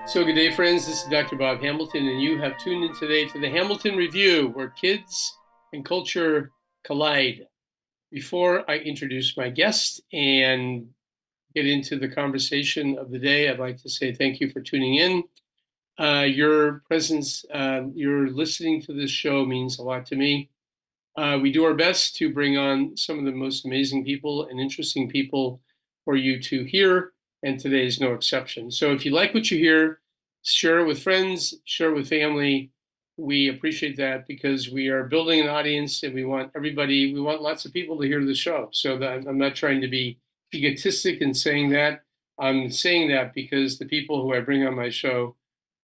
So good day, friends. This is Dr. Bob Hamilton, and you have tuned in today to the Hamilton Review, where kids and culture collide. Before I introduce my guest and get into the conversation of the day, I'd like to say thank you for tuning in. Your presence, your listening to this show means a lot to me. We do our best to bring on some of the most amazing people and interesting people for you to hear, and today is no exception. So if you like what you hear, share it with friends, share it with family. We appreciate that because we are building an audience and we want lots of people to hear the show. So that I'm not trying to be egotistic in saying that. I'm saying that because the people who I bring on my show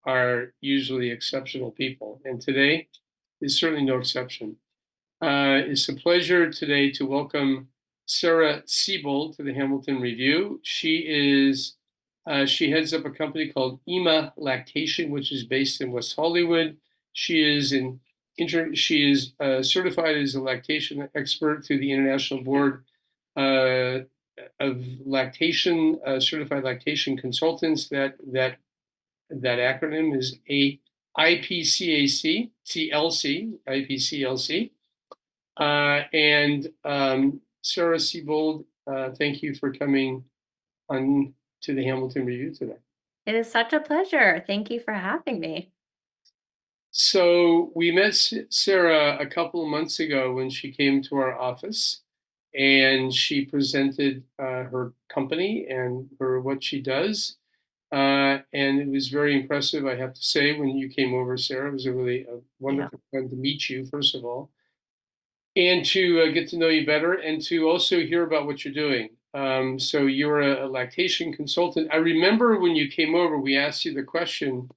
are usually exceptional people. And today is certainly no exception. It's a pleasure today to welcome Sarah Siebold to the Hamilton Review. She heads up a company called IMA Lactation, which is based in West Hollywood. She is certified as a lactation expert through the International Board of Lactation, Certified Lactation Consultants. That acronym is IPCLC. And Sarah Siebold, thank you for coming on to the Hamilton Review today. It is such a pleasure. Thank you for having me. So we met Sarah a couple of months ago when she came to our office, and she presented her company and what she does. And it was very impressive, I have to say, when you came over, Sarah. It was a Yeah. wonderful time to meet you, first of all, and to get to know you better and to also hear about what you're doing. So you're a lactation consultant. I remember when you came over, we asked you the question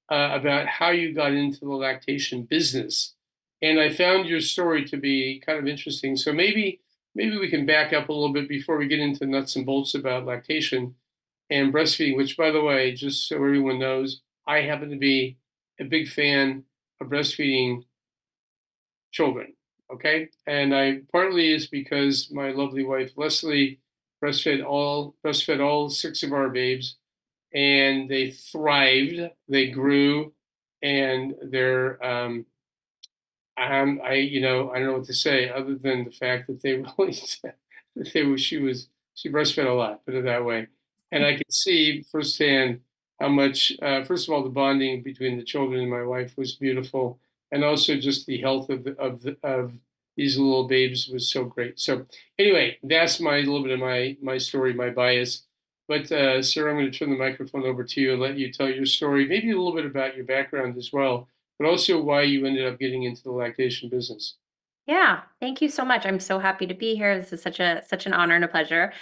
about how you got into the lactation business. And I found your story to be kind of interesting. So maybe we can back up a little bit before we get into nuts and bolts about lactation and breastfeeding, which, by the way, just so everyone knows, I happen to be a big fan of breastfeeding children. Okay. And I partly is because my lovely wife, Leslie, breastfed all six of our babes, and they thrived, they grew, and I don't know what to say other than the fact that they really, that she breastfed a lot, put it that way. And I could see firsthand how much, first of all, the bonding between the children and my wife was beautiful. And also just the health of these little babes was so great. So anyway, that's a little bit of my story, my bias. But Sarah, I'm going to turn the microphone over to you and let you tell your story, maybe a little bit about your background as well, but also why you ended up getting into the lactation business. Yeah, thank you so much. I'm so happy to be here. This is such an honor and a pleasure.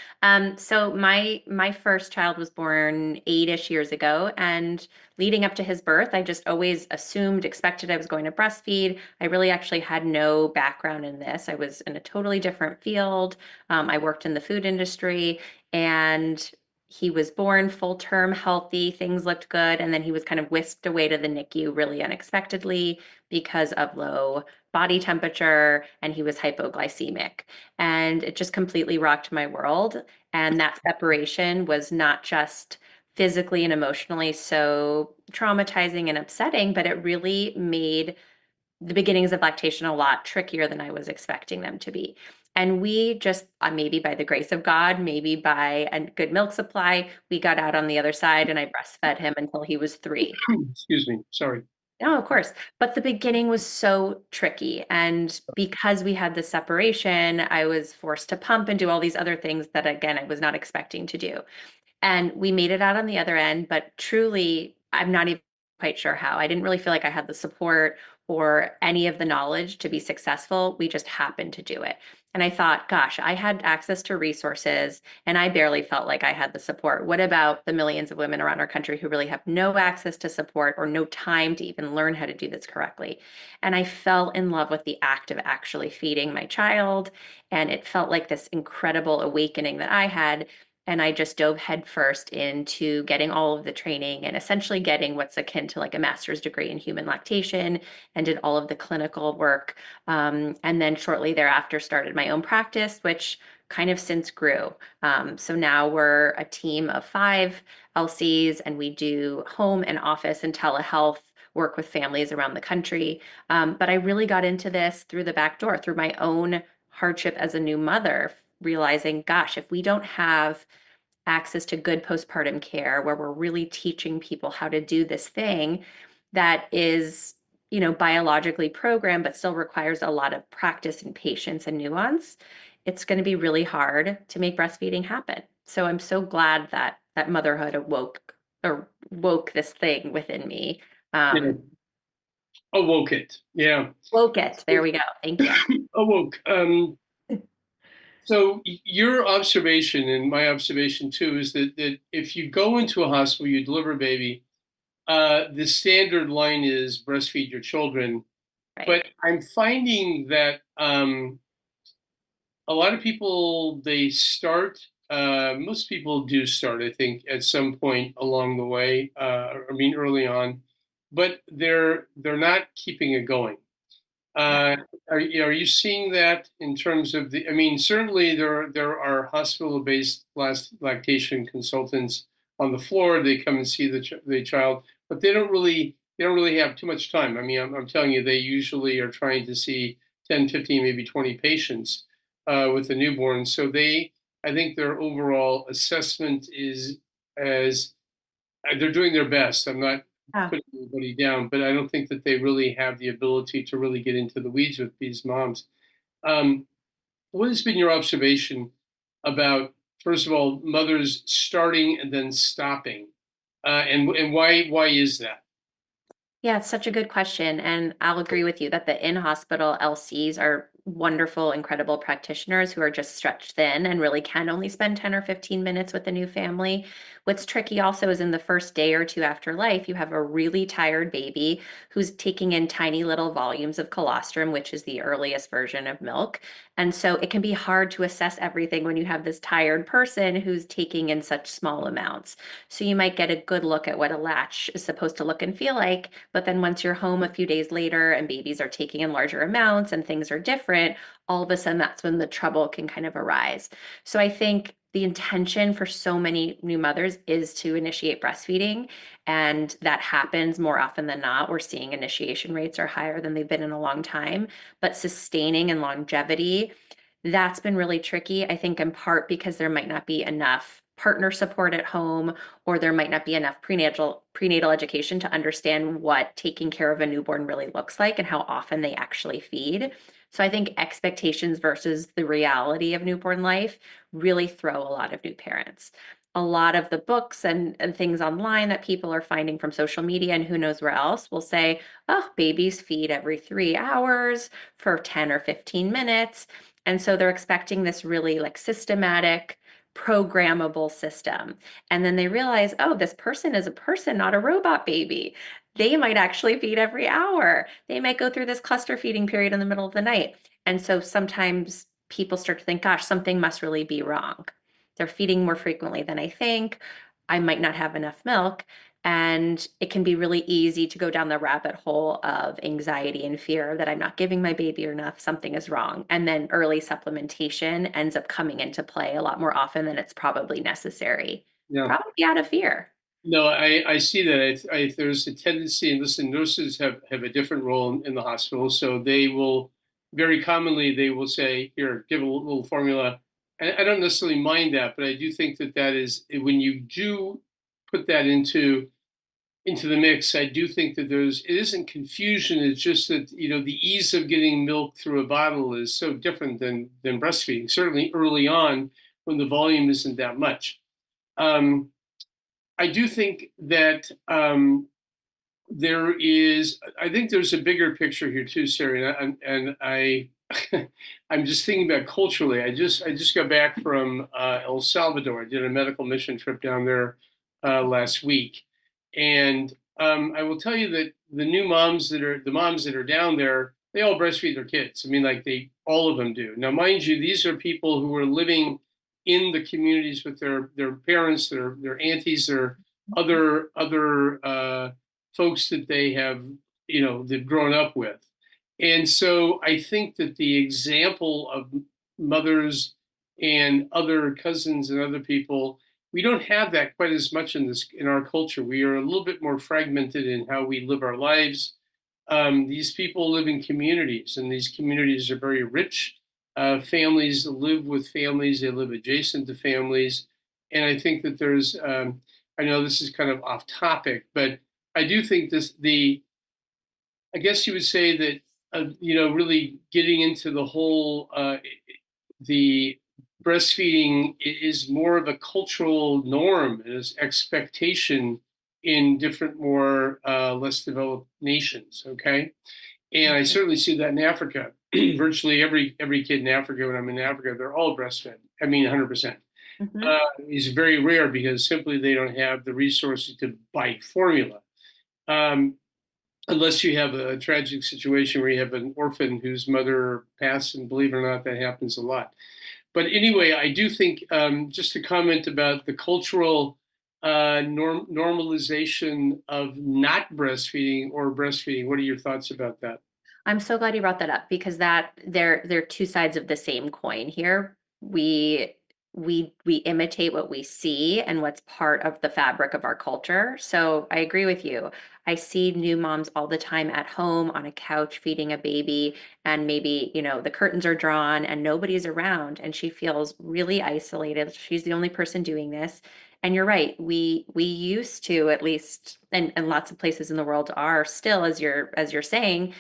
So my first child was born 8-ish years ago, and leading up to his birth, I just always assumed, expected I was going to breastfeed. I really actually had no background in this. I was in a totally different field. I worked in the food industry, and he was born full term, healthy, things looked good, and then he was kind of whisked away to the NICU really unexpectedly because of low body temperature, and he was hypoglycemic. And it just completely rocked my world. And that separation was not just physically and emotionally so traumatizing and upsetting, but it really made the beginnings of lactation a lot trickier than I was expecting them to be. And we just, maybe by the grace of God, maybe by a good milk supply, we got out on the other side, and I breastfed him until he was 3. Excuse me, sorry. No, of course. But the beginning was so tricky. And because we had the separation, I was forced to pump and do all these other things that, again, I was not expecting to do. And we made it out on the other end, but truly, I'm not even quite sure how. I didn't really feel like I had the support or any of the knowledge to be successful. We just happened to do it. And I thought, gosh, I had access to resources and I barely felt like I had the support. What about the millions of women around our country who really have no access to support or no time to even learn how to do this correctly? And I fell in love with the act of actually feeding my child. And it felt like this incredible awakening that I had, and I just dove headfirst into getting all of the training and essentially getting what's akin to like a master's degree in human lactation, and did all of the clinical work. And then shortly thereafter started my own practice, which kind of since grew. So now we're a team of 5 LCs, and we do home and office and telehealth work with families around the country. But I really got into this through the back door, through my own hardship as a new mother, realizing, gosh, if we don't have access to good postpartum care where we're really teaching people how to do this thing that is, biologically programmed but still requires a lot of practice and patience and nuance, it's going to be really hard to make breastfeeding happen. So I'm so glad that motherhood woke this thing within me. Yeah. um Awoke it. Yeah. Woke it. There we go. Thank you. Awoke. So your observation and my observation too is that if you go into a hospital, you deliver a baby, the standard line is breastfeed your children. Right. But I'm finding that a lot of people most people do start, I think, at some point along the way. I mean, early on, but they're not keeping it going. Yeah. Uh, are you seeing that in terms of the? I mean, certainly there are hospital-based lactation consultants on the floor. They come and see the child, but they don't really have too much time. I mean, I'm telling you, they usually are trying to see 10, 15, maybe 20 patients with a newborn. So I think their overall assessment is as they're doing their best. I'm not Yeah. putting anybody down, but I don't think that they really have the ability to really get into the weeds with these moms. Um, what has been your observation about, first of all, mothers starting and then stopping, and why is that? Yeah, it's such a good question. And I'll agree with you that the in hospital LCs are wonderful, incredible practitioners who are just stretched thin and really can only spend 10 or 15 minutes with a new family. What's tricky also is in the first day or two after life, you have a really tired baby who's taking in tiny little volumes of colostrum, which is the earliest version of milk. And so it can be hard to assess everything when you have this tired person who's taking in such small amounts. So you might get a good look at what a latch is supposed to look and feel like, but then once you're home a few days later and babies are taking in larger amounts and things are different, all of a sudden that's when the trouble can kind of arise. So I think the intention for so many new mothers is to initiate breastfeeding, and that happens more often than not. We're seeing initiation rates are higher than they've been in a long time, but sustaining and longevity, that's been really tricky, I think, in part because there might not be enough partner support at home, or there might not be enough prenatal education to understand what taking care of a newborn really looks like and how often they actually feed. So I think expectations versus the reality of newborn life really throw a lot of new parents. A lot of the books and things online that people are finding from social media and who knows where else will say, oh, babies feed every 3 hours for 10 or 15 minutes. And so they're expecting this really like systematic, programmable system. And then they realize, oh, this person is a person, not a robot baby. They might actually feed every hour. They might go through this cluster feeding period in the middle of the night. And so sometimes people start to think, gosh, something must really be wrong. They're feeding more frequently than I think. I might not have enough milk. And it can be really easy to go down the rabbit hole of anxiety and fear that I'm not giving my baby enough, something is wrong. And then early supplementation ends up coming into play a lot more often than it's probably necessary, Yeah. probably out of fear. No, I see that. There's a tendency, and listen, nurses have a different role in the hospital, so they will very commonly they will say, "Here, give a little formula." And I don't necessarily mind that, but I do think that is when you do put that into the mix. I do think that it isn't confusion. It's just that the ease of getting milk through a bottle is so different than breastfeeding. Certainly early on, when the volume isn't that much. Um, I do think that I think there's a bigger picture here too, Sarah, and I'm just thinking about culturally. I just got back from El Salvador. I did a medical mission trip down there last week, and I will tell you that the moms that are down there, they all breastfeed their kids. I mean, like all of them do. Now, mind you, these are people who are living in the communities with their parents, their aunties, their other folks that they've grown up with. And so I think that the example of mothers and other cousins and other people, we don't have that quite as much in our culture. We are a little bit more fragmented in how we live our lives. These people live in communities, and these communities are very rich. Families live with families; they live adjacent to families, and I think that there's. I know this is kind of off topic, but I do think this the I guess you would say that really getting into the whole the breastfeeding is more of a cultural norm, as expectation in different more less developed nations. Okay, and I certainly see that in Africa. Virtually every kid in Africa, when I'm in Africa, they're all breastfed. I mean, 100%. Mhm. Is very rare because simply they don't have the resources to buy formula. Um, Unless you have a tragic situation where you have an orphan whose mother passed, and believe it or not, that happens a lot. But anyway, I do think just to comment about the cultural normalization of not breastfeeding or breastfeeding. What are your thoughts about that? I'm so glad you brought that up because that they're two sides of the same coin here. We imitate what we see and what's part of the fabric of our culture. So I agree with you. I see new moms all the time at home on a couch feeding a baby, and maybe, the curtains are drawn and nobody's around and she feels really isolated. She's the only person doing this. And you're right. We used to, at least, and lots of places in the world are still, as you're saying,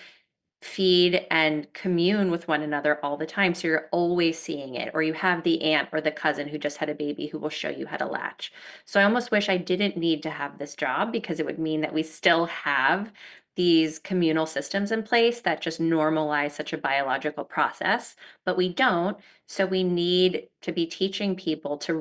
feed and commune with one another all the time. So you're always seeing it, or you have the aunt or the cousin who just had a baby who will show you how to latch. So I almost wish I didn't need to have this job, because it would mean that we still have these communal systems in place that just normalize such a biological process, but we don't. So we need to be teaching people to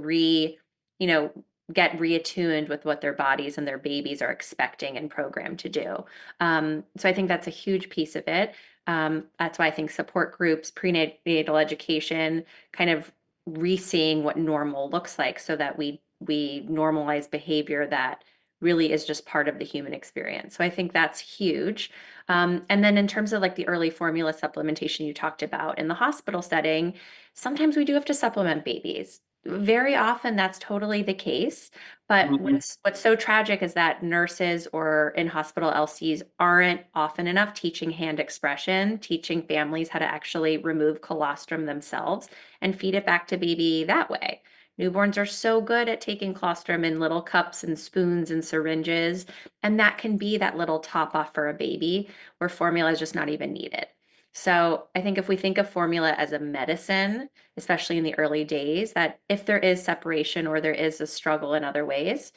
you know, get reattuned with what their bodies and their babies are expecting and programmed to do. So I think that's a huge piece of it. That's why I think support groups, prenatal education, kind of re-seeing what normal looks like, so that we normalize behavior that really is just part of the human experience. So I think that's huge. And then in terms of like the early formula supplementation you talked about in the hospital setting, sometimes we do have to supplement babies. Very often that's totally the case. But Mhm. what's so tragic is that nurses or in hospital LCs aren't often enough teaching hand expression, teaching families how to actually remove colostrum themselves and feed it back to baby that way. Newborns are so good at taking colostrum in little cups and spoons and syringes, and that can be that little top off for a baby where formula is just not even needed. So I think if we think of formula as a medicine, especially in the early days, that if there is separation or there is a struggle in other ways,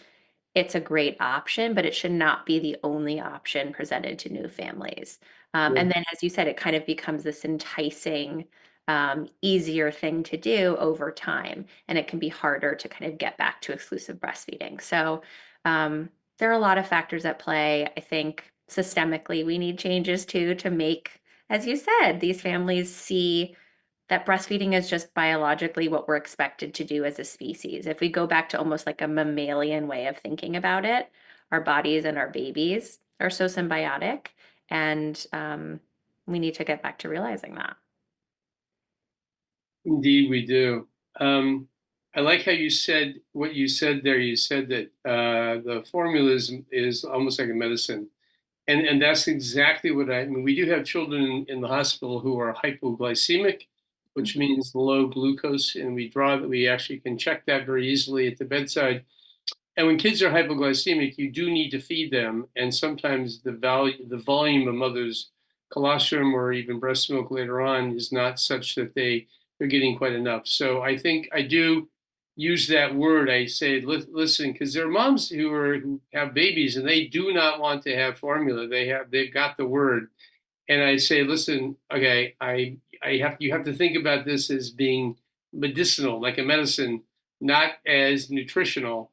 it's a great option, but it should not be the only option presented to new families. And then, as you said, it kind of becomes this enticing, easier thing to do over time, and it can be harder to kind of get back to exclusive breastfeeding. So there are a lot of factors at play. I think systemically, we need changes too to make, as you said, these families see that breastfeeding is just biologically what we're expected to do as a species. If we go back to almost like a mammalian way of thinking about it, our bodies and our babies are so symbiotic, and we need to get back to realizing that. Indeed, we do. I like how you said what you said there. You said that the formula is almost like a medicine. And that's exactly what I mean. We do have children in the hospital who are hypoglycemic, which means low glucose, and we actually can check that very easily at the bedside. And when kids are hypoglycemic, you do need to feed them, and sometimes the volume of mother's colostrum or even breast milk later on is not such that they're getting quite enough. So I think I do use that word. I say, listen, because there are moms who have babies and they do not want to have formula. They've got the word, and I say, listen, okay, I have you have to think about this as being medicinal, like a medicine, not as nutritional.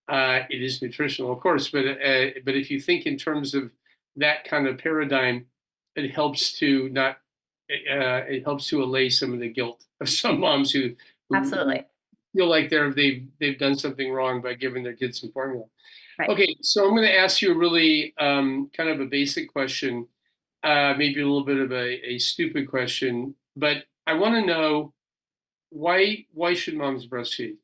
It is nutritional, of course, but if you think in terms of that kind of paradigm, it helps to not it helps to allay some of the guilt of some moms who Absolutely. feel like they've done something wrong by giving their kids some formula. Right. Okay, so I'm going to ask you a really kind of a basic question, maybe a little bit of a stupid question, but I want to know why should moms breastfeed?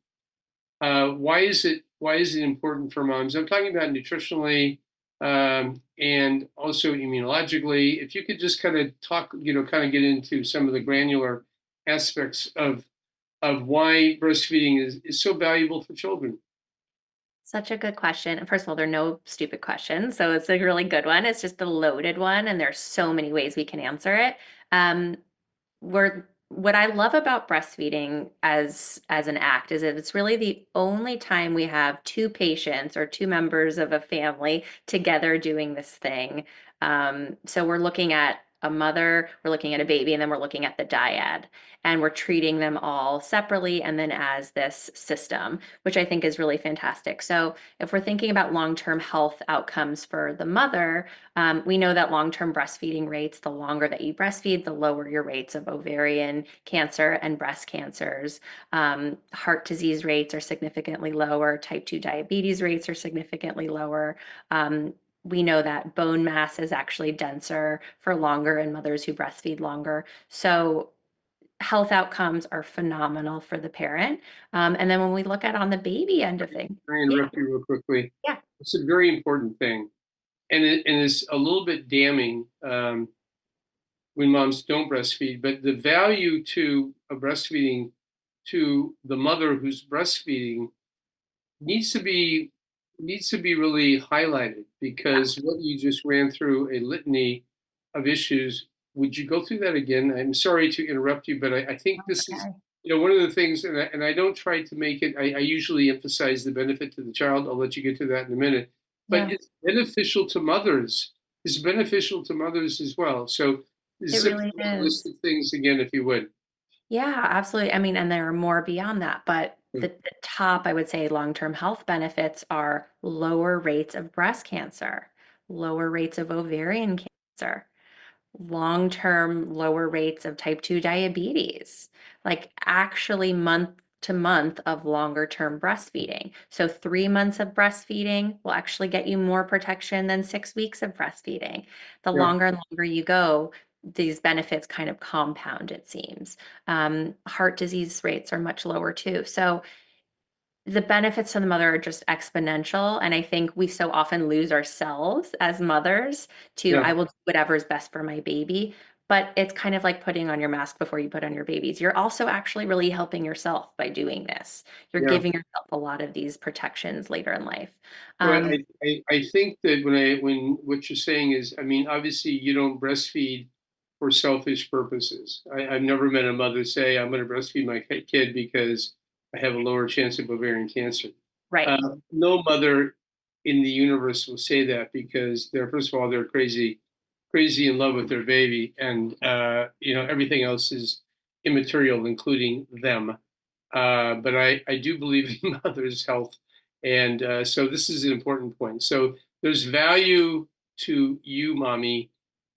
Why is it important for moms? I'm talking about nutritionally and also immunologically. If you could just kind of talk, kind of get into some of the granular aspects of why breastfeeding is so valuable for children. Such a good question. First of all, there are no stupid questions, so it's a really good one. It's just a loaded one, and there's so many ways we can answer it. Um, we're what I love about breastfeeding as an act is that it's really the only time we have two patients or two members of a family together doing this thing. So we're looking at a mother, we're looking at a baby, and then we're looking at the dyad. And we're treating them all separately and then as this system, which I think is really fantastic. So, if we're thinking about long term health outcomes for the mother, we know that long term breastfeeding rates, the longer that you breastfeed, the lower your rates of ovarian cancer and breast cancers. Heart disease rates are significantly lower, type 2 diabetes rates are significantly lower. We know that bone mass is actually denser for longer in mothers who breastfeed longer. So, health outcomes are phenomenal for the parent. And then when we look at on the baby end of things, Can I yeah, interrupt you real quickly? yeah, It's a very important thing, and it's a little bit damning when moms don't breastfeed. But the value to a breastfeeding to the mother who's breastfeeding needs to be needs to be really highlighted yeah, because what you just ran through a litany of issues. Would you go through that again? I'm sorry to interrupt you, but I think this is, okay, one of the things, and I don't try to make it. I usually emphasize the benefit to the child. I'll let you get to that in a minute, but yeah, it's beneficial to mothers. It's beneficial to mothers as well. So it zip really through that list is. of things again, if you would. Yeah, absolutely. I mean, and there are more beyond that, but the top, I would say, long-term health benefits are lower rates of breast cancer, lower rates of ovarian cancer, long-term lower rates of type 2 diabetes, like actually month to month of longer term breastfeeding. So 3 months of breastfeeding will actually get you more protection than 6 weeks of breastfeeding. The Yeah, longer and longer you go, these benefits kind of compound, it seems. Heart disease rates are much lower too. So the benefits to the mother are just exponential. And I think we so often lose ourselves as mothers to, yeah, I will do whatever is best for my baby. But it's kind of like putting on your mask before you put on your babies. You're also actually really helping yourself by doing this. You're yeah. giving yourself a lot of these protections later in life. Well, Um, I think that when what you're saying is, I mean, obviously you don't breastfeed for selfish purposes. I've never met a mother say, I'm going to breastfeed my kid because I have a lower chance of ovarian cancer. right. No mother in the universe will say that because they're, first of all, they're crazy in love with their baby, and everything else is immaterial, including them. But I do believe in mother's health, and so this is an important point. So there's value to you, mommy,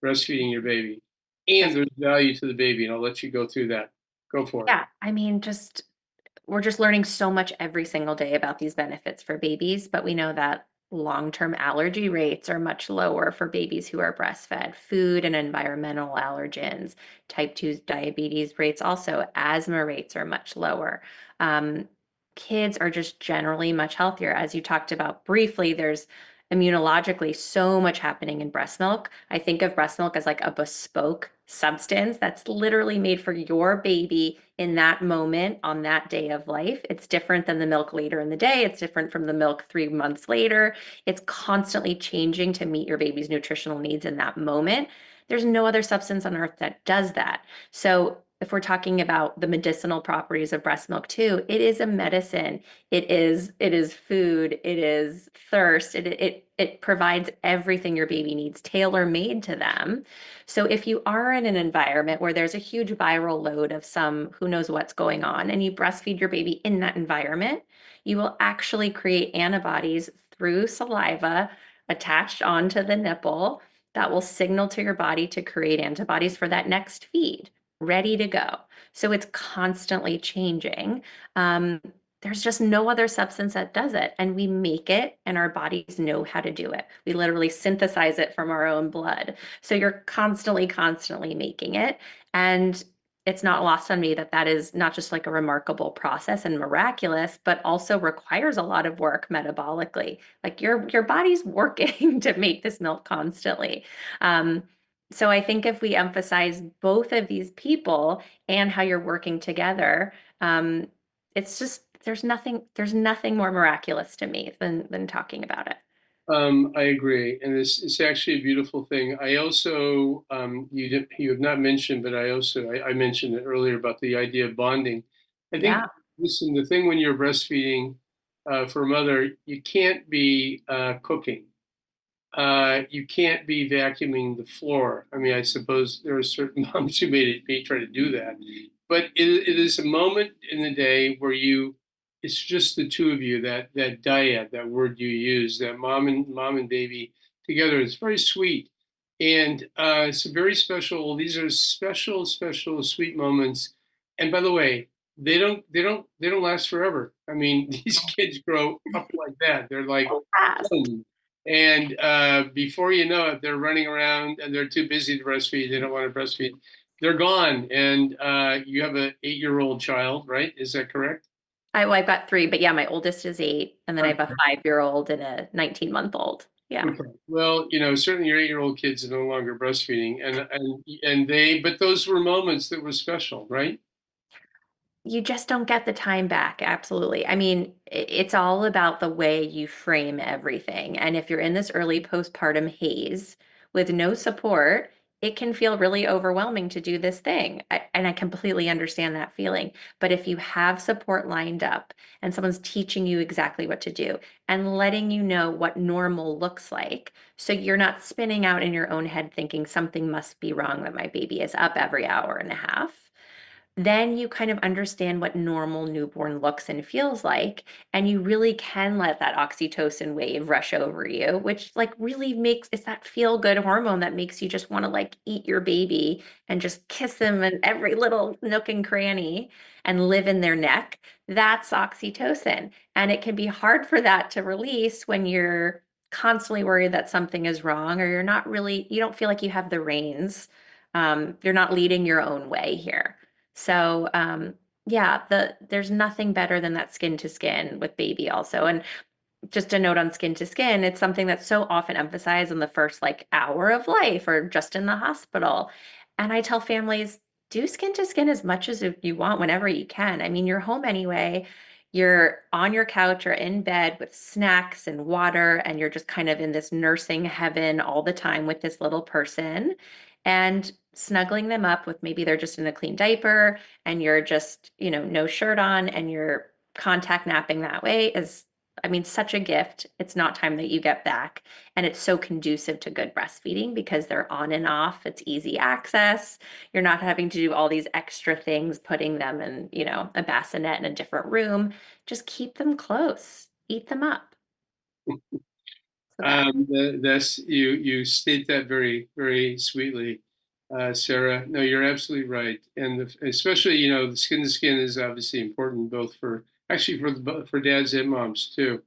breastfeeding your baby, and there's value to the baby, and I'll let you go through that. Go for it. Yeah, I mean, just we're just learning so much every single day about these benefits for babies, but we know that long-term allergy rates are much lower for babies who are breastfed. Food and environmental allergens, type 2 diabetes rates also, asthma rates are much lower. Um, Kids are just generally much healthier. As you talked about briefly, there's immunologically so much happening in breast milk. I think of breast milk as like a bespoke substance that's literally made for your baby in that moment on that day of life. It's different than the milk later in the day. It's different from the milk 3 months later. It's constantly changing to meet your baby's nutritional needs in that moment. There's no other substance on earth that does that. So if we're talking about the medicinal properties of breast milk too, it is a medicine. It is food, it is thirst, it provides everything your baby needs, tailor-made to them. So if you are in an environment where there's a huge viral load of some who knows what's going on and you breastfeed your baby in that environment, you will actually create antibodies through saliva attached onto the nipple that will signal to your body to create antibodies for that next feed, ready to go. So it's constantly changing. Um, there's just no other substance that does it. And we make it, and our bodies know how to do it. We literally synthesize it from our own blood. So you're constantly, constantly making it. And it's not lost on me that that is not just like a remarkable process and miraculous, but also requires a lot of work metabolically. Like your body's working to make this milk constantly. Um, so I think if we emphasize both of these people and how you're working together, it's just there's nothing more miraculous to me than talking about it. I agree, and it's actually a beautiful thing. I also you have not mentioned, but I mentioned it earlier about the idea of bonding. I think, Yeah. listen, the thing when you're breastfeeding for a mother, you can't be cooking. You can't be vacuuming the floor. I mean, I suppose there are certain moms who may try to do that, but it is a moment in the day where it's just the two of you, that dyad, that word you use, that mom and baby together. It's very sweet, and it's a very special. These are special, special, sweet moments. And by the way, they don't last forever. I mean, these kids grow up like that. They're like, So fast. boom. And before you know it, they're running around and they're too busy to breastfeed. They don't want to breastfeed. They're gone. And you have an 8-year-old child, right? Is that correct? Well, I've got three, but yeah, my oldest is 8, and then I have a Okay. five-year-old and a 19-month-old. Yeah. Okay. Well, certainly your 8-year-old kids are no longer breastfeeding, but those were moments that were special, right? You just don't get the time back. Absolutely. I mean, it's all about the way you frame everything. And if you're in this early postpartum haze with no support, it can feel really overwhelming to do this thing. And I completely understand that feeling. But if you have support lined up and someone's teaching you exactly what to do and letting you know what normal looks like, so you're not spinning out in your own head thinking something must be wrong that my baby is up every hour and a half, then you kind of understand what normal newborn looks and feels like, and you really can let that oxytocin wave rush over you, which like really makes it's that feel good hormone that makes you just want to like eat your baby and just kiss them in every little nook and cranny and live in their neck. That's oxytocin, and it can be hard for that to release when you're constantly worried that something is wrong, or you don't feel like you have the reins. You're not leading your own way here. So, yeah, there's nothing better than that skin to skin with baby also. And just a note on skin to skin, it's something that's so often emphasized in the first like hour of life or just in the hospital. And I tell families, do skin to skin as much as you want whenever you can. I mean, you're home anyway. You're on your couch or in bed with snacks and water, and you're just kind of in this nursing heaven all the time with this little person. And snuggling them up with maybe they're just in a clean diaper and you're just, no shirt on and you're contact napping that way is, I mean, such a gift. It's not time that you get back. And it's so conducive to good breastfeeding because they're on and off. It's easy access. You're not having to do all these extra things, putting them in, a bassinet in a different room. Just keep them close, eat them up. It's the best. That's you state that very, very sweetly, Sarah. No, you're absolutely right, and especially the skin to skin is obviously important both for actually for dads and moms too.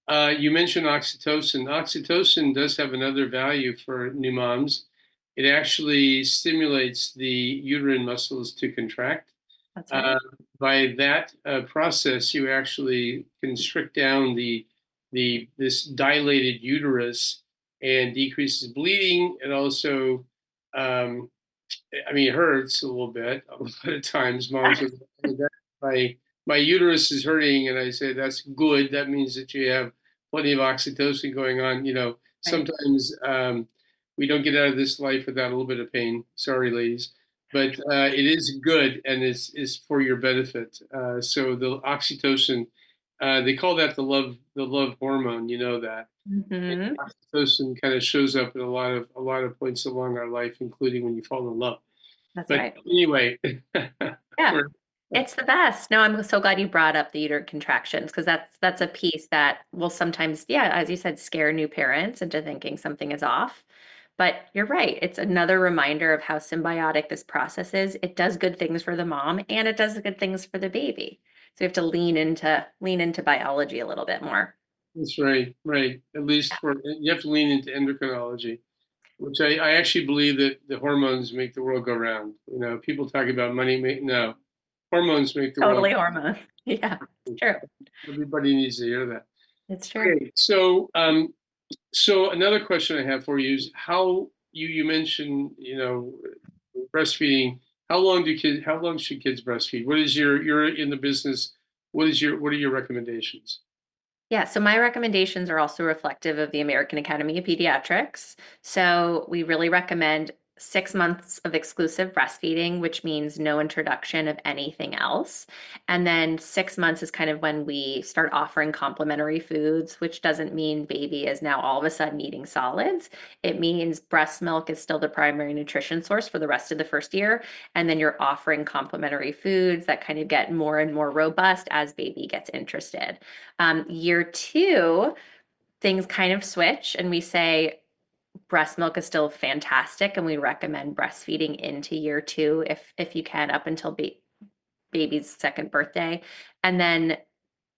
You mentioned oxytocin. Oxytocin does have another value for new moms. It actually stimulates the uterine muscles to contract. That's Uh, right. by that process, you actually constrict down this dilated uterus and decreases bleeding. It also, um, I mean, it hurts a little bit. A lot of times, moms will say, my uterus is hurting, and I say that's good. That means that you have plenty of oxytocin going on. Right. Sometimes we don't get out of this life without a little bit of pain. Sorry, ladies, but it is good and is for your benefit. So the oxytocin, they call that the love hormone. You know that. And Hmm. oxytocin kind of shows up at a lot of points along our life, including when you fall in love. That's But right. anyway, Yeah. we're, It's the best. No, I'm so glad you brought up the uterine contractions because that's a piece that will sometimes, yeah, as you said, scare new parents into thinking something is off. But you're right. It's another reminder of how symbiotic this process is. It does good things for the mom and it does good things for the baby. So we have to lean into biology a little bit more. that's right, right. At least you have to lean into endocrinology. which I actually believe that the hormones make the world go round. You know, people talk about money, no, hormones make the world. Totally hormone. Yeah, it's true. Everybody needs to hear that. It's true. Okay, so another question I have for you is how you mentioned, breastfeeding. How long should kids breastfeed? What is you're in the business? What are your recommendations? Yeah, so my recommendations are also reflective of the American Academy of Pediatrics. So we really recommend 6 months of exclusive breastfeeding, which means no introduction of anything else. And then 6 months is kind of when we start offering complementary foods, which doesn't mean baby is now all of a sudden eating solids. It means breast milk is still the primary nutrition source for the rest of the first year. And then you're offering complementary foods that kind of get more and more robust as baby gets interested. Year two, things kind of switch, and we say breast milk is still fantastic, and we recommend breastfeeding into year two if you can, up until baby's second birthday, and then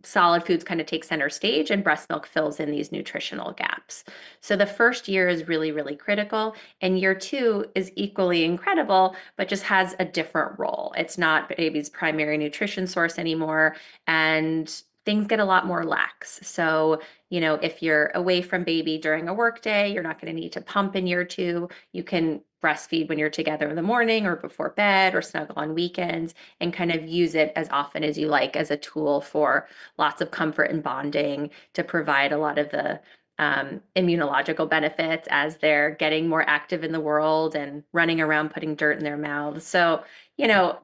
solid foods kind of take center stage and breast milk fills in these nutritional gaps. So the first year is really, really critical. And year two is equally incredible, but just has a different role. It's not baby's primary nutrition source anymore. And things get a lot more lax. So, if you're away from baby during a work day, you're not going to need to pump in year two. You can breastfeed when you're together in the morning or before bed or snuggle on weekends and kind of use it as often as you like as a tool for lots of comfort and bonding to provide a lot of the immunological benefits as they're getting more active in the world and running around putting dirt in their mouths. So, you know,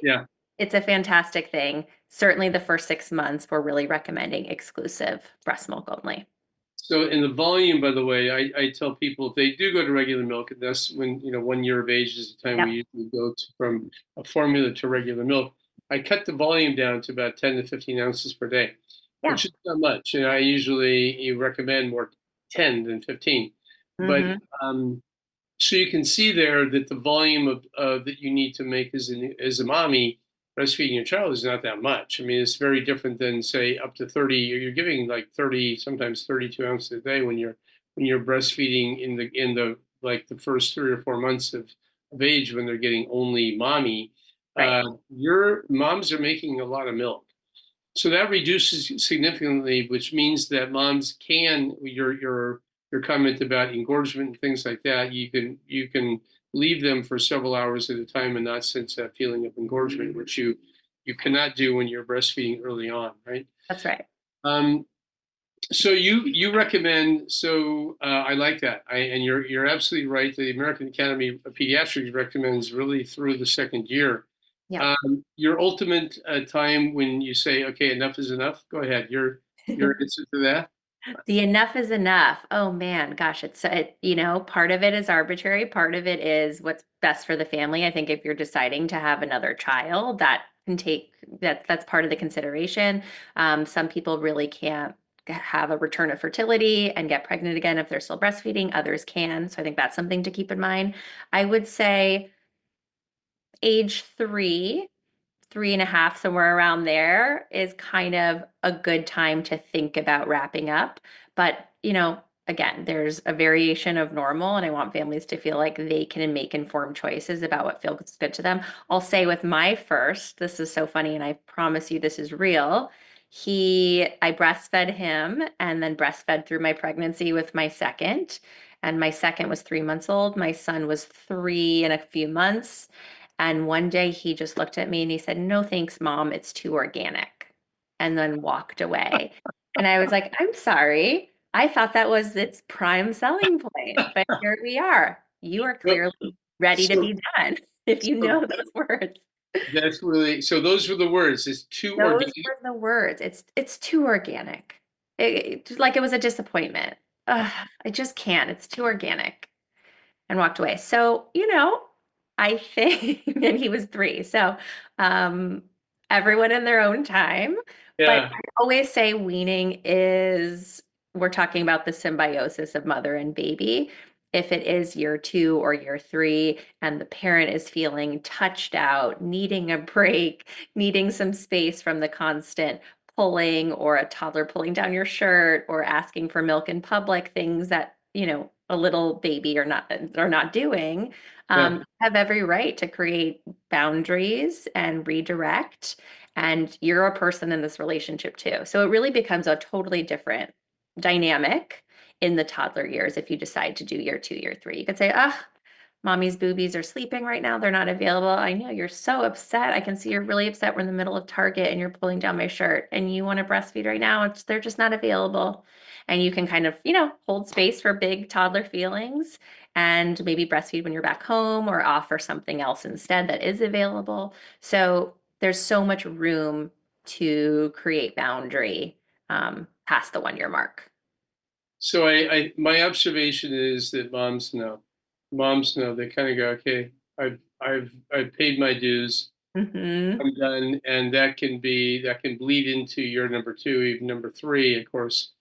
Yeah. it's a fantastic thing. Certainly the first 6 months, we're really recommending exclusive breast milk only. So in the volume, by the way, I tell people if they do go to regular milk, and that's when, 1 year of age is the time Yep. we usually go from a formula to regular milk. I cut the volume down to about 10 to 15 ounces per day, Yeah. which is not much. I usually recommend more 10 than 15. But Hmm. um, so you can see there that the volume of that you need to make as a mommy breastfeeding your child is not that much. I mean, it's very different than say up to 30. You're giving like 30, sometimes 32 ounces a day when you're breastfeeding in the like the first 3 or 4 months of age when they're getting only mommy. Right. Your moms are making a lot of milk. So that reduces significantly, which means that moms can your comment about engorgement and things like that, you can leave them for several hours at a time and not sense that feeling of engorgement, which you cannot do when you're breastfeeding early on, right? That's right. Um, so you recommend I like that. And you're absolutely right. The American Academy of Pediatrics recommends really through the second year. Yep. Your ultimate time when you say, okay, enough is enough. Go ahead. Your answer to that. The enough is enough. Oh man, gosh, part of it is arbitrary, part of it is what's best for the family. I think if you're deciding to have another child, that can take that's part of the consideration. Some people really can't have a return of fertility and get pregnant again if they're still breastfeeding. Others can. So I think that's something to keep in mind. I would say age 3.5, somewhere around there is kind of a good time to think about wrapping up. But, again, there's a variation of normal, and I want families to feel like they can make informed choices about what feels good to them. I'll say with my first, this is so funny, and I promise you this is real. I breastfed him and then breastfed through my pregnancy with my second. And my second was 3 months old. My son was 3 and a few months. And one day he just looked at me and he said, "No, thanks, Mom. It's too organic." And then walked away. And I was like, "I'm sorry. I thought that was its prime selling point, but here we are. You are Well, clearly ready to so be done if you so know those words." that's really so. Those were the words. It's too Those organic. were the words. It's too organic. Like it was a disappointment. Ugh, I just can't. It's too organic. And walked away. So, I think, and he was 3. So, um, everyone in their own time. But Yeah. I always say we're talking about the symbiosis of mother and baby. If it is year 2 or year 3, and the parent is feeling touched out, needing a break, needing some space from the constant pulling or a toddler pulling down your shirt or asking for milk in public, things that, a little baby are not doing, Yeah. have every right to create boundaries and redirect. And you're a person in this relationship too. So it really becomes a totally different dynamic in the toddler years if you decide to do year 2, year 3. You could say, ah, mommy's boobies are sleeping right now. They're not available. I know you're so upset. I can see you're really upset. We're in the middle of Target and you're pulling down my shirt and you want to breastfeed right now. They're just not available. And you can kind of, hold space for big toddler feelings and maybe breastfeed when you're back home or offer something else instead that is available. So there's so much room to create boundary past the 1 year mark. So my observation is that moms know. Moms know. They kind of go, okay, I've paid my dues. Hmm. I'm done, and that can bleed into your number two, even number three, of course,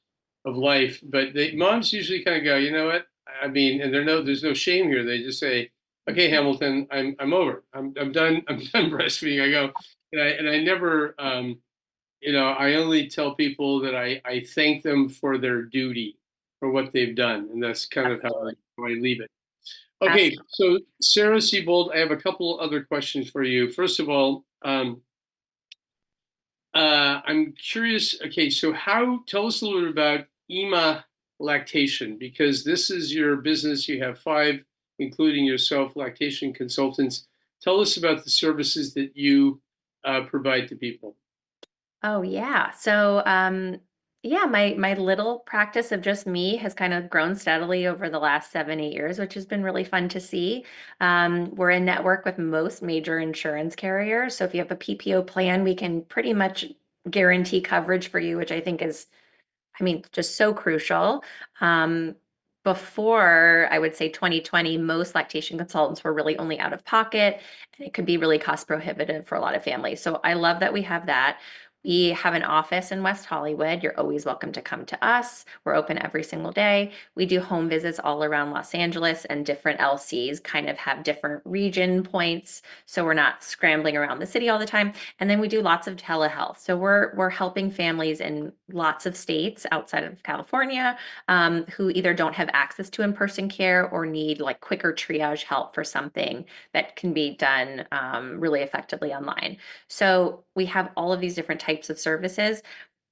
of life. But moms usually kind of go, you know what? I mean, and there's no shame here. They just say, okay, Hamilton, I'm over. I'm done. I'm done breastfeeding. I go, and I never, I only tell people that I thank them for their duty, for what they've done, and that's kind of Absolutely. how I leave it. Okay, Absolutely. so Sarah Siebold, I have a couple other questions for you. First of all, I'm curious. Okay, so tell us a little bit about IMA Lactation, because this is your business. You have five, including yourself, lactation consultants. Tell us about the services that you provide to people. Oh yeah. So yeah, my little practice of just me has kind of grown steadily over the last 7, 8 years, which has been really fun to see. We're in network with most major insurance carriers. So if you have a PPO plan, we can pretty much guarantee coverage for you, which I think is, I mean, just so crucial. Um, Before, I would say 2020, most lactation consultants were really only out of pocket, and it could be really cost prohibitive for a lot of families. So I love that we have that. We have an office in West Hollywood. You're always welcome to come to us. We're open every single day. We do home visits all around Los Angeles, and different LCs kind of have different region points. So we're not scrambling around the city all the time. And then we do lots of telehealth. So we're helping families in lots of states outside of California, who either don't have access to in-person care or need like quicker triage help for something that can be done really effectively online. So we have all of these different types of services.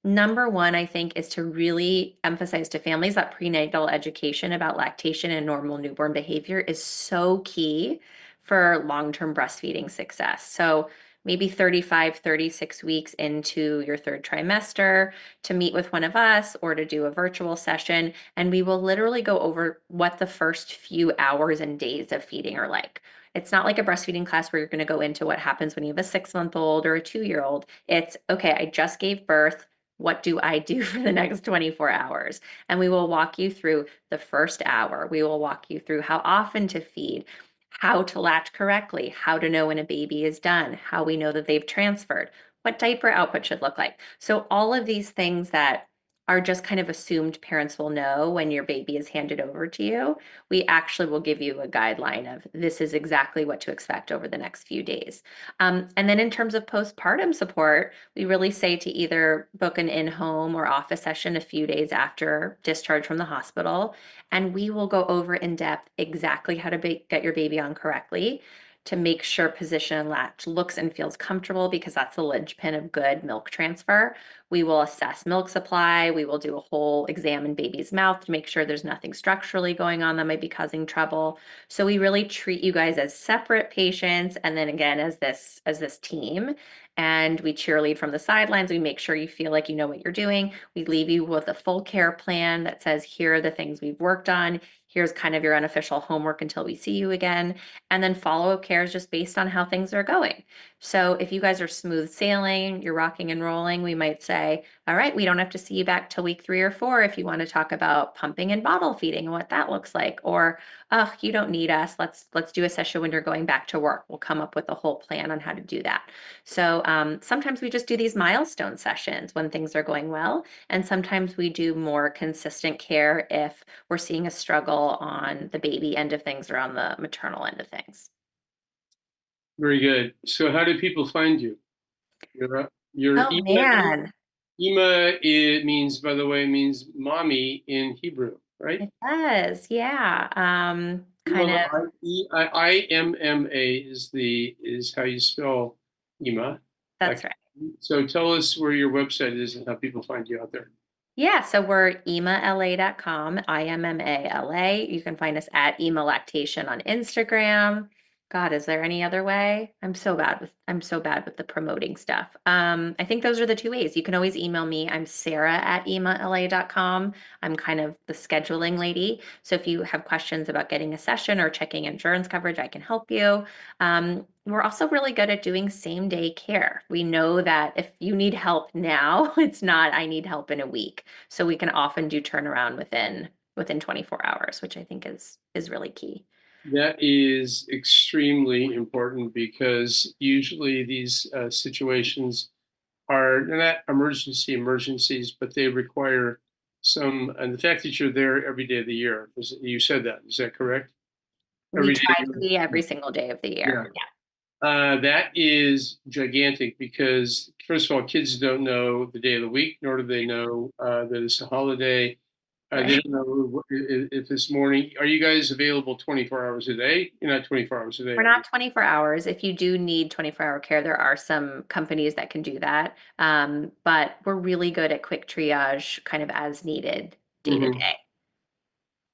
Number one, I think, is to really emphasize to families that prenatal education about lactation and normal newborn behavior is so key for long-term breastfeeding success. So maybe 35, 36 weeks into your third trimester to meet with one of us or to do a virtual session. And we will literally go over what the first few hours and days of feeding are like. It's not like a breastfeeding class where you're going to go into what happens when you have a 6-month-old or a 2-year-old. It's okay, I just gave birth. What do I do for the next 24 hours? And we will walk you through the first hour. We will walk you through how often to feed, how to latch correctly, how to know when a baby is done, how we know that they've transferred, what diaper output should look like. So, all of these things that are just kind of assumed parents will know when your baby is handed over to you, we actually will give you a guideline of this is exactly what to expect over the next few days. And then in terms of postpartum support, we really say to either book an in-home or office session a few days after discharge from the hospital, and we will go over in depth exactly how to get your baby on correctly to make sure position and latch looks and feels comfortable, because that's the linchpin of good milk transfer. We will assess milk supply. We will do a whole exam in baby's mouth to make sure there's nothing structurally going on that might be causing trouble. So we really treat you guys as separate patients, and then again as this team. And we cheerlead from the sidelines. We make sure you feel like you know what you're doing. We leave you with a full care plan that says, here are the things we've worked on. Here's kind of your unofficial homework until we see you again. And then follow-up care is just based on how things are going. So if you guys are smooth sailing, you're rocking and rolling, we might say, all right, we don't have to see you back till week 3 or 4 if you want to talk about pumping and bottle feeding and what that looks like. Or, oh, you don't need us. Let's do a session when you're going back to work. We'll come up with a whole plan on how to do that. So sometimes we just do these milestone sessions when things are going well. And sometimes we do more consistent care if we're seeing a struggle on the baby end of things or on the maternal end of things. Very good. So how do people find you? Your Oh man. Ima, it means, by the way, means mommy in Hebrew. right? It does, yeah. Kind of, IMMA is how you spell IMA. that's Like, right. so tell us where your website is and how people find you out there. Yeah, so we're IMMALA.com, IMMALA. You can find us at IMA Lactation on Instagram. God, is there any other way? I'm so bad with the promoting stuff. I think those are the two ways. You can always email me. I'm Sarah at IMALA.com. I'm kind of the scheduling lady. So if you have questions about getting a session or checking insurance coverage, I can help you. We're also really good at doing same day care. We know that if you need help now, it's not I need help in a week. So we can often do turnaround within 24 hours, which I think is really key. That is extremely important because usually these situations are they're not emergencies, but they require some. And the fact that you're there every day of the year, you said that, is that correct? We Every day try of to the be year. every single day of the Yeah. year. Yeah. That is gigantic because, first of all, kids don't know the day of the week, nor do they know that it's a holiday. They Right. don't know if this morning. Are you guys available 24 hours a day? You're not 24 hours a day, We're are you? not 24 hours. If you do need 24-hour care, there are some companies that can do that. But we're really good at quick triage, kind of as needed day to Mhm. day.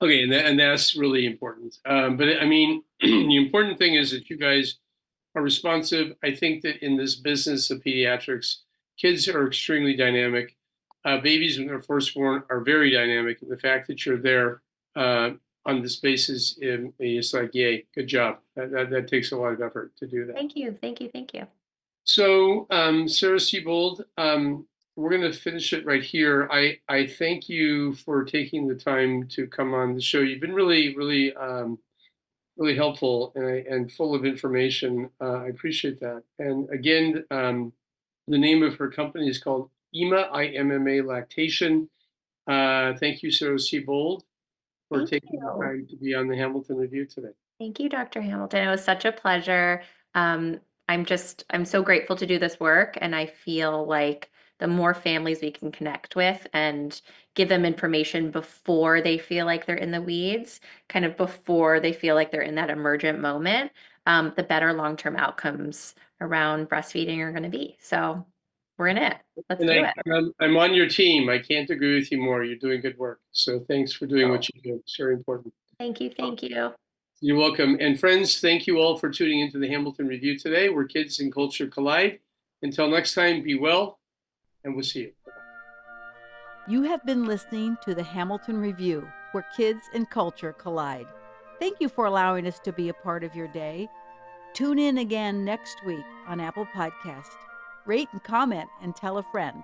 Okay, and that's really important. But I mean, the important thing is that you guys are responsive. I think that in this business of pediatrics, kids are extremely dynamic. Babies, when they're first born, are very dynamic. And the fact that you're there on this basis, it's like, yay, good job. That takes a lot of effort to do that. Thank you. Thank you. Thank you. So, Sarah Siebold, we're going to finish it right here. I thank you for taking the time to come on the show. You've been really helpful and full of information. I appreciate that. And again, the name of her company is called IMA, IMMA Lactation. Thank you, Sarah Siebold, for Thank taking the you. time to be on the Hamilton Review today. Thank you, Dr. Hamilton. It was such a pleasure. I'm so grateful to do this work, and I feel like the more families we can connect with and give them information before they feel like they're in the weeds, kind of before they feel like they're in that emergent moment, the better long-term outcomes around breastfeeding are going to be. So we're in it. Let's And do it. I'm on your team. I can't agree with you more. You're doing good work. So thanks for doing what Oh, you do. It's very important. thank you. Thank you. You're welcome. And friends, thank you all for tuning into the Hamilton Review today, where kids and culture collide. Until next time, be well, and we'll see you. You have been listening to the Hamilton Review, where kids and culture collide. Thank you for allowing us to be a part of your day. Tune in again next week on Apple Podcast. Rate and comment and tell a friend.